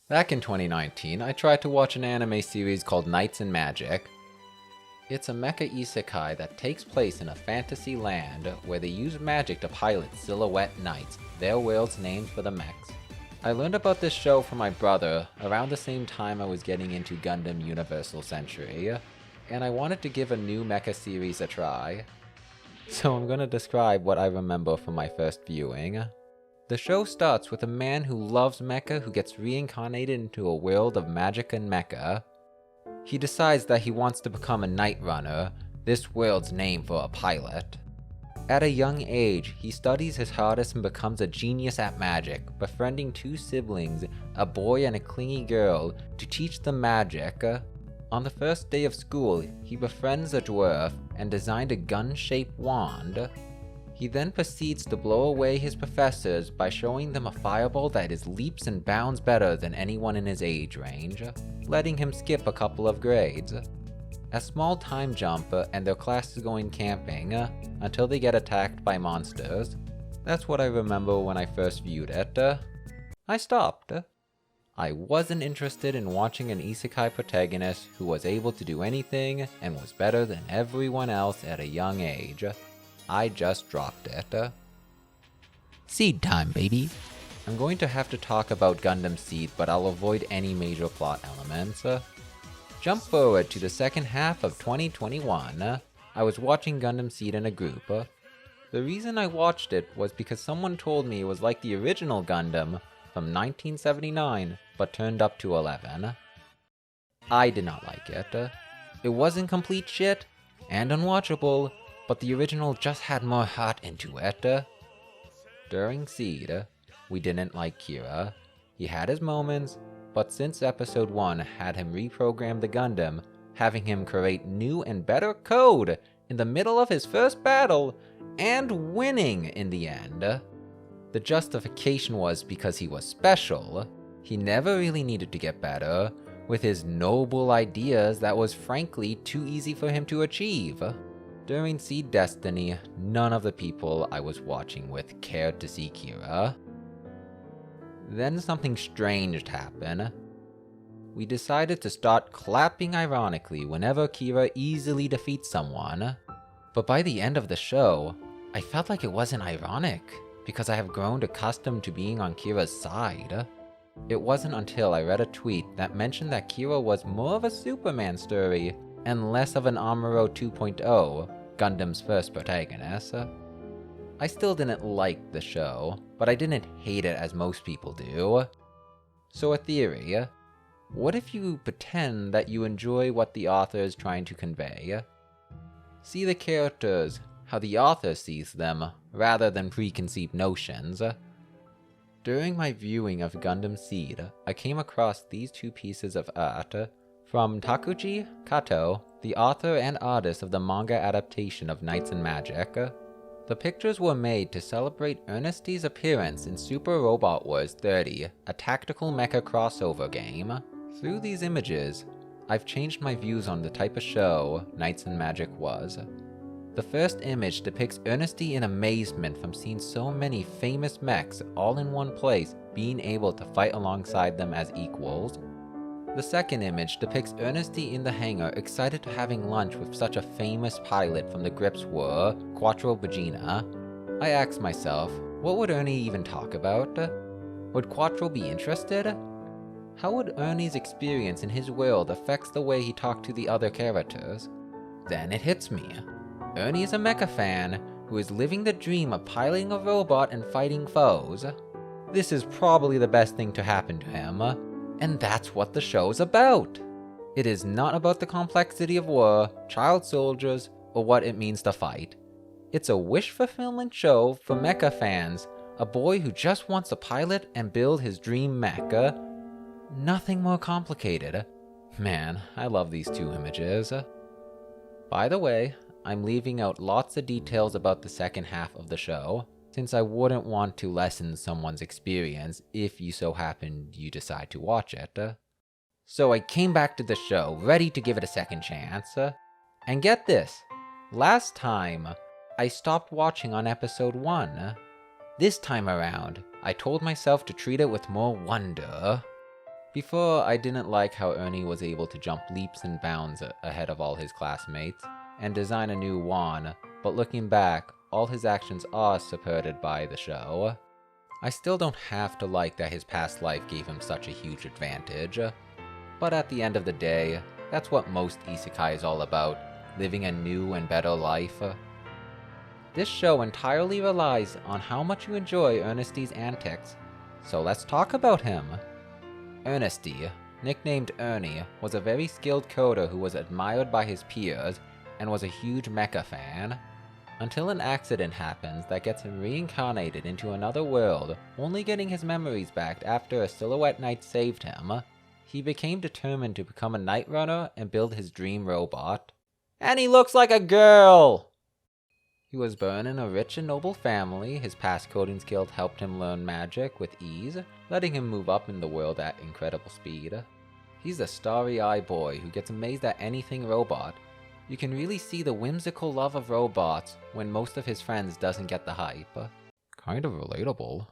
Back in 2019, I tried to watch an anime series called Knights and Magic. It's a mecha isekai that takes place in a fantasy land where they use magic to pilot silhouette knights, their world's named for the mechs. I learned about this show from my brother around the same time I was getting into Gundam Universal Century, and I wanted to give a new mecha series a try. So I'm gonna describe what I remember from my first viewing. The show starts with a man who loves mecha who gets reincarnated into a world of magic and mecha. He decides that he wants to become a Night Runner, this world's name for a pilot. At a young age, he studies his hardest and becomes a genius at magic, befriending two siblings, a boy and a clingy girl, to teach them magic. On the first day of school, he befriends a dwarf and designed a gun-shaped wand. He then proceeds to blow away his professors by showing them a fireball that is leaps and bounds better than anyone in his age range, letting him skip a couple of grades. A small time jump and their class is going camping until they get attacked by monsters. That's what I remember when I first viewed it. I stopped. I wasn't interested in watching an isekai protagonist who was able to do anything and was better than everyone else at a young age. I just dropped it. Seed time, baby! I'm going to have to talk about Gundam Seed, but I'll avoid any major plot elements. Jump forward to the second half of 2021. I was watching Gundam Seed in a group. The reason I watched it was because someone told me it was like the original Gundam from 1979, but turned up to 11. I did not like it. It wasn't complete shit, and unwatchable, but the original just had more heart into it. During Seed, we didn't like Kira. He had his moments, but since episode 1 had him reprogram the Gundam, having him create new and better code in the middle of his first battle, and winning in the end. The justification was because he was special. He never really needed to get better, with his noble ideas that was frankly too easy for him to achieve. During Seed Destiny, none of the people I was watching with cared to see Kira. Then something strange happened. We decided to start clapping ironically whenever Kira easily defeats someone. But by the end of the show, I felt like it wasn't ironic, because I have grown accustomed to being on Kira's side. It wasn't until I read a tweet that mentioned that Kira was more of a Superman story and less of an Amuro 2.0, Gundam's first protagonist. I still didn't like the show, but I didn't hate it as most people do. So a theory: what if you pretend that you enjoy what the author is trying to convey? See the characters how the author sees them, rather than preconceived notions. During my viewing of Gundam Seed, I came across these two pieces of art from Takuji Kato, the author and artist of the manga adaptation of Knights and Magic. The pictures were made to celebrate Ernesti's appearance in Super Robot Wars 30, a tactical mecha crossover game. Through these images, I've changed my views on the type of show Knights and Magic was. The first image depicts Ernesti in amazement from seeing so many famous mechs all in one place, being able to fight alongside them as equals. The second image depicts Ernesti in the hangar, excited to having lunch with such a famous pilot from the Grips War, Quattro Bagina. I asked myself, what would Ernie even talk about? Would Quattro be interested? How would Ernie's experience in his world affect the way he talked to the other characters? Then it hits me. Ernie is a mecha fan who is living the dream of piloting a robot and fighting foes. This is probably the best thing to happen to him. And that's what the show's about. It is not about the complexity of war, child soldiers, or what it means to fight. It's a wish-fulfillment show for mecha fans, a boy who just wants to pilot and build his dream mecha. Nothing more complicated. Man, I love these two images. By the way, I'm leaving out lots of details about the second half of the show, since I wouldn't want to lessen someone's experience if you so happen you decide to watch it. So I came back to the show, ready to give it a second chance. And get this, last time, I stopped watching on episode 1. This time around, I told myself to treat it with more wonder. Before, I didn't like how Ernie was able to jump leaps and bounds ahead of all his classmates and design a new wand, but looking back, all his actions are supported by the show. I still don't have to like that his past life gave him such a huge advantage, but at the end of the day, that's what most isekai is all about, living a new and better life. This show entirely relies on how much you enjoy Ernesti's antics, so let's talk about him. Ernesti, nicknamed Ernie, was a very skilled coder who was admired by his peers and was a huge Mecha fan. Until an accident happens that gets him reincarnated into another world, only getting his memories back after a Silhouette Knight saved him, he became determined to become a Night Runner and build his dream robot. And he looks like a girl! He was born in a rich and noble family. His past coding skills helped him learn magic with ease, letting him move up in the world at incredible speed. He's a starry-eyed boy who gets amazed at anything robot. You can really see the whimsical love of robots when most of his friends doesn't get the hype. Kind of relatable.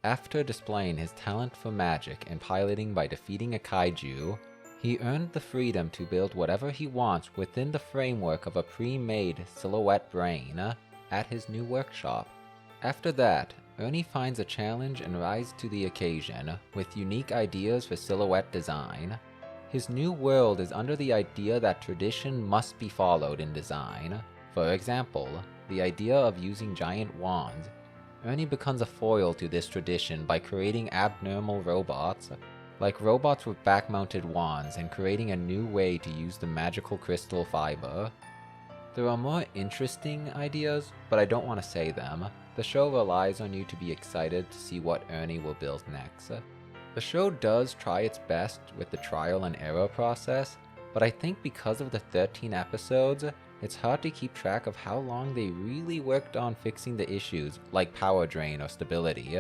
After displaying his talent for magic and piloting by defeating a kaiju, he earned the freedom to build whatever he wants within the framework of a pre-made Silhouette brain at his new workshop. After that, Ernie finds a challenge and rises to the occasion with unique ideas for Silhouette design. His new world is under the idea that tradition must be followed in design. For example, the idea of using giant wands. Ernie becomes a foil to this tradition by creating abnormal robots, like robots with back-mounted wands, and creating a new way to use the magical crystal fiber. There are more interesting ideas, but I don't want to say them. The show relies on you to be excited to see what Ernie will build next. The show does try its best with the trial and error process, but I think because of the 13 episodes, it's hard to keep track of how long they really worked on fixing the issues, like power drain or stability.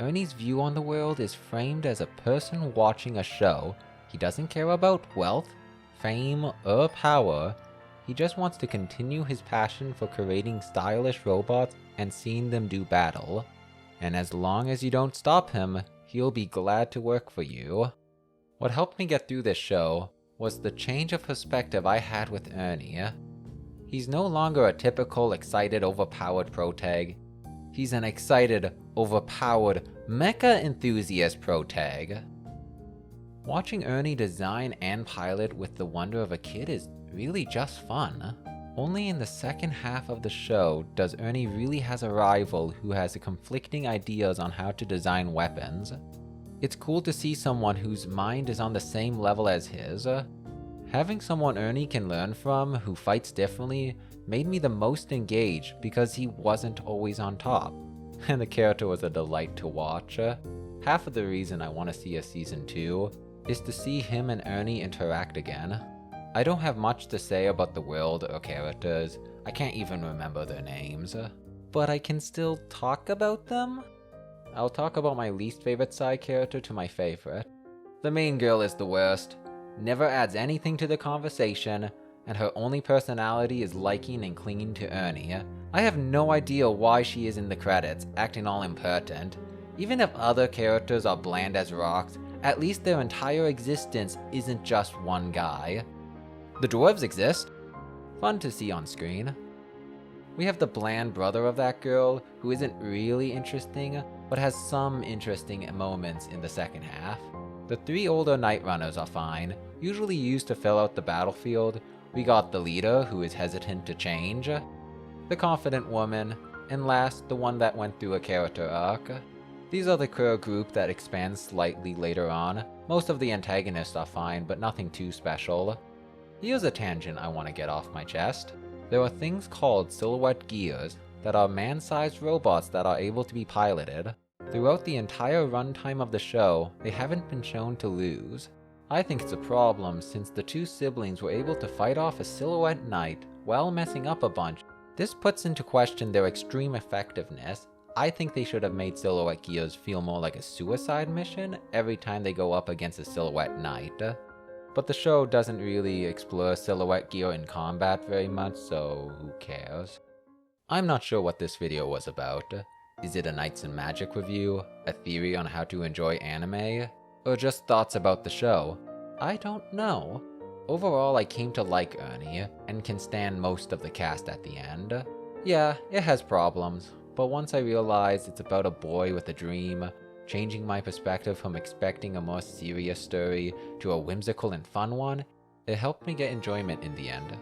Ernie's view on the world is framed as a person watching a show. He doesn't care about wealth, fame, or power. He just wants to continue his passion for creating stylish robots and seeing them do battle. And as long as you don't stop him, he'll be glad to work for you. What helped me get through this show was the change of perspective I had with Ernie. He's no longer a typical excited, overpowered protag. He's an excited, overpowered, mecha enthusiast protag. Watching Ernie design and pilot with the wonder of a kid is really just fun. Only in the second half of the show does Ernie really has a rival who has conflicting ideas on how to design weapons. It's cool to see someone whose mind is on the same level as his. Having someone Ernie can learn from who fights differently made me the most engaged because he wasn't always on top, and the character was a delight to watch. Half of the reason I want to see a season 2 is to see him and Ernie interact again. I don't have much to say about the world or characters, I can't even remember their names, but I can still talk about them? I'll talk about my least favorite side character to my favorite. The main girl is the worst. Never adds anything to the conversation, and her only personality is liking and clinging to Ernie. I have no idea why she is in the credits, acting all impertinent. Even if other characters are bland as rocks, at least their entire existence isn't just one guy. The dwarves exist. Fun to see on screen. We have the bland brother of that girl, who isn't really interesting, but has some interesting moments in the second half. The 3 older Night Runners are fine, usually used to fill out the battlefield. We got the leader, who is hesitant to change, the confident woman, and last, the one that went through a character arc. These are the core group that expands slightly later on. Most of the antagonists are fine, but nothing too special. Here's a tangent I want to get off my chest. There are things called Silhouette Gears that are man-sized robots that are able to be piloted. Throughout the entire runtime of the show, they haven't been shown to lose. I think it's a problem since the 2 siblings were able to fight off a Silhouette Knight while messing up a bunch. This puts into question their extreme effectiveness. I think they should have made Silhouette Gears feel more like a suicide mission every time they go up against a Silhouette Knight. But the show doesn't really explore Silhouette Gear in combat very much, so who cares? I'm not sure what this video was about. Is it a Knights and Magic review? A theory on how to enjoy anime? Or just thoughts about the show? I don't know. Overall, I came to like Ernie, and can stand most of the cast at the end. Yeah, it has problems, but once I realized it's about a boy with a dream, changing my perspective from expecting a more serious story to a whimsical and fun one, it helped me get enjoyment in the end.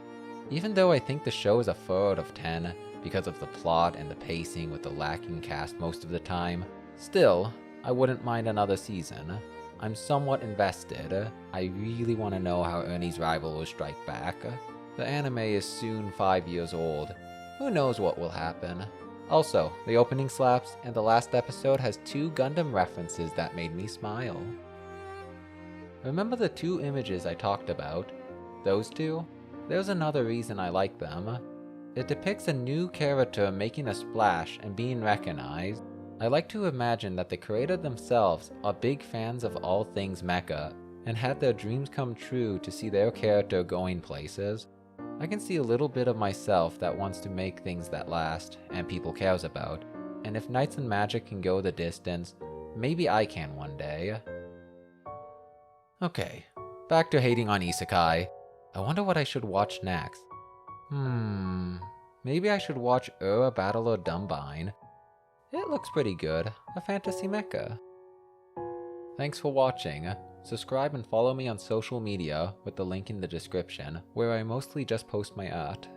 Even though I think the show is a 4 out of 10 because of the plot and the pacing with the lacking cast most of the time, still, I wouldn't mind another season. I'm somewhat invested. I really want to know how Ernie's rival will strike back. The anime is soon 5 years old. Who knows what will happen? Also, the opening slaps, and the last episode has 2 Gundam references that made me smile. Remember the 2 images I talked about? Those 2? There's another reason I like them. It depicts a new character making a splash and being recognized. I like to imagine that the creator themselves are big fans of all things mecha, and had their dreams come true to see their character going places. I can see a little bit of myself that wants to make things that last, and people cares about, and if Knights and Magic can go the distance, maybe I can one day. Okay, back to hating on Isekai. I wonder what I should watch next. Maybe I should watch Battle of Dumbine. It looks pretty good, a fantasy mecha. Thanks for watching. Subscribe and follow me on social media with the link in the description, where I mostly just post my art.